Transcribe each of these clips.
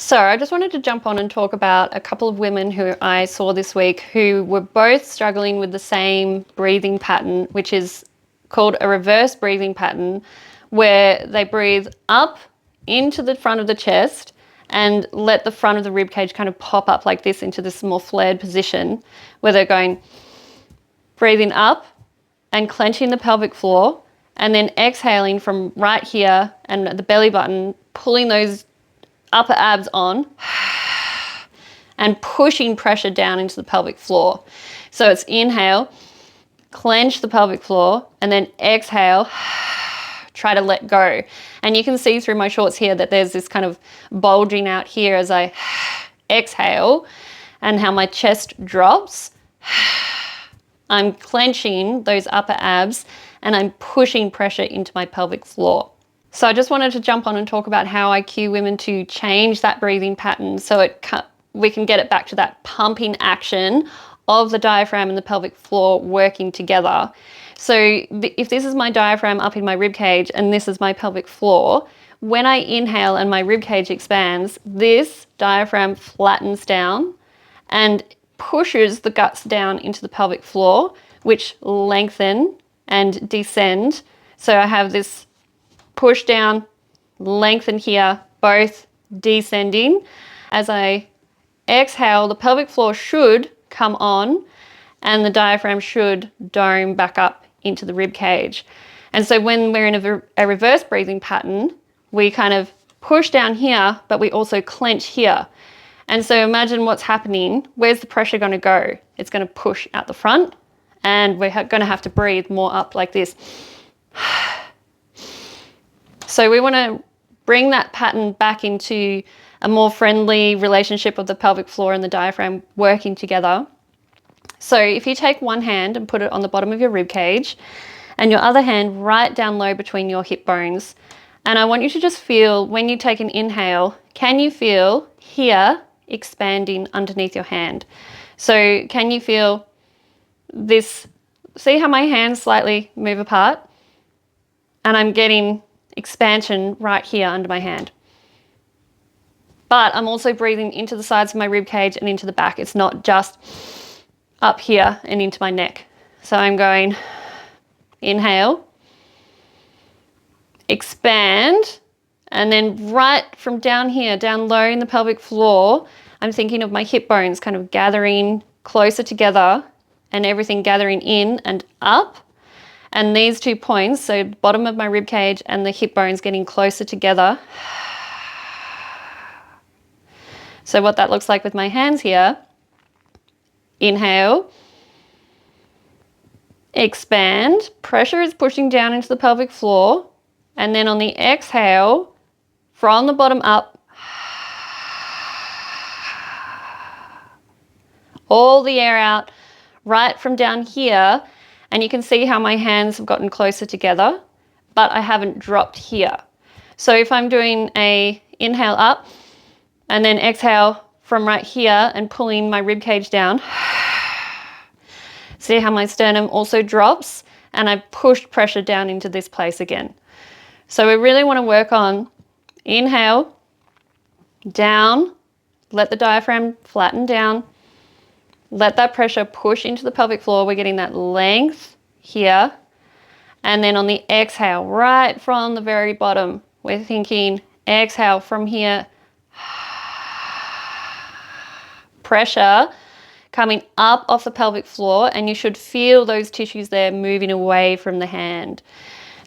So I just wanted to jump on and talk about a couple of women who I saw this week who were both struggling with the same breathing pattern, which is called a reverse breathing pattern, where they breathe up into the front of the chest and let the front of the rib cage kind of pop up like this into this more flared position, where they're going, breathing up and clenching the pelvic floor, and then exhaling from right here and the belly button, pulling those upper abs on and pushing pressure down into the pelvic floor. So it's inhale, clench the pelvic floor, and then exhale, try to let go. And you can see through my shorts here that there's this kind of bulging out here as I exhale and how my chest drops. I'm clenching those upper abs and I'm pushing pressure into my pelvic floor. So I just wanted to jump on and talk about how I cue women to change that breathing pattern so we can get it back to that pumping action of the diaphragm and the pelvic floor working together. So if this is my diaphragm up in my rib cage and this is my pelvic floor, when I inhale and my rib cage expands, this diaphragm flattens down and pushes the guts down into the pelvic floor, which lengthen and descend. So I have this push down, lengthen here, both descending. As I exhale, the pelvic floor should come on and the diaphragm should dome back up into the rib cage. And so when we're in a reverse breathing pattern, we kind of push down here, but we also clench here. And so imagine what's happening. Where's the pressure going to go? It's going to push out the front, and we're going to have to breathe more up like this. So we want to bring that pattern back into a more friendly relationship of the pelvic floor and the diaphragm working together. So if you take one hand and put it on the bottom of your rib cage and your other hand right down low between your hip bones, and I want you to just feel, when you take an inhale, can you feel here expanding underneath your hand? So can you feel this? See how my hands slightly move apart? And I'm getting expansion right here under my hand. But I'm also breathing into the sides of my rib cage and into the back. It's not just up here and into my neck. So I'm going inhale, expand, and then right from down here, down low in the pelvic floor, I'm thinking of my hip bones kind of gathering closer together and everything gathering in and up. And these 2 points, so bottom of my rib cage and the hip bones getting closer together. So what that looks like with my hands here, inhale, expand, pressure is pushing down into the pelvic floor, and then on the exhale, from the bottom up, all the air out, right from down here. And you can see how my hands have gotten closer together, but I haven't dropped here. So if I'm doing a inhale up and then exhale from right here and pulling my rib cage down, see how my sternum also drops and I've pushed pressure down into this place again. So we really want to work on inhale, down, let the diaphragm flatten down, let that pressure push into the pelvic floor. We're getting that length here. And then on the exhale, right from the very bottom, we're thinking exhale from here. Pressure coming up off the pelvic floor, and you should feel those tissues there moving away from the hand.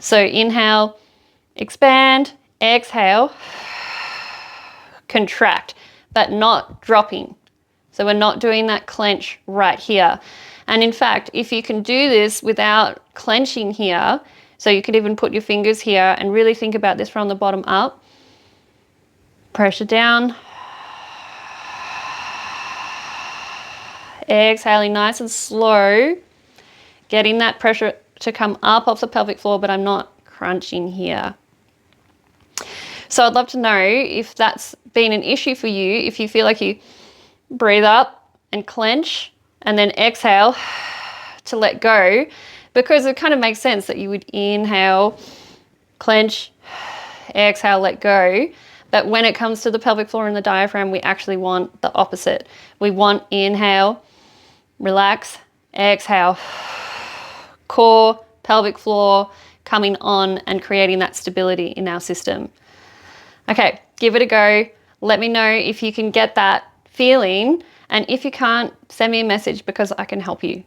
So inhale, expand, exhale, contract, but not dropping. So we're not doing that clench right here. And in fact, if you can do this without clenching here, so you could even put your fingers here and really think about this from the bottom up. Pressure down. Exhaling nice and slow. Getting that pressure to come up off the pelvic floor, but I'm not crunching here. So I'd love to know if that's been an issue for you, if you feel like you breathe up and clench and then exhale to let go, because it kind of makes sense that you would inhale, clench, exhale, let go. But when it comes to the pelvic floor and the diaphragm, we actually want the opposite. We want inhale, relax, exhale, core, pelvic floor coming on and creating that stability in our system. Okay, give it a go. Let me know if you can get that feeling, and if you can't, send me a message because I can help you.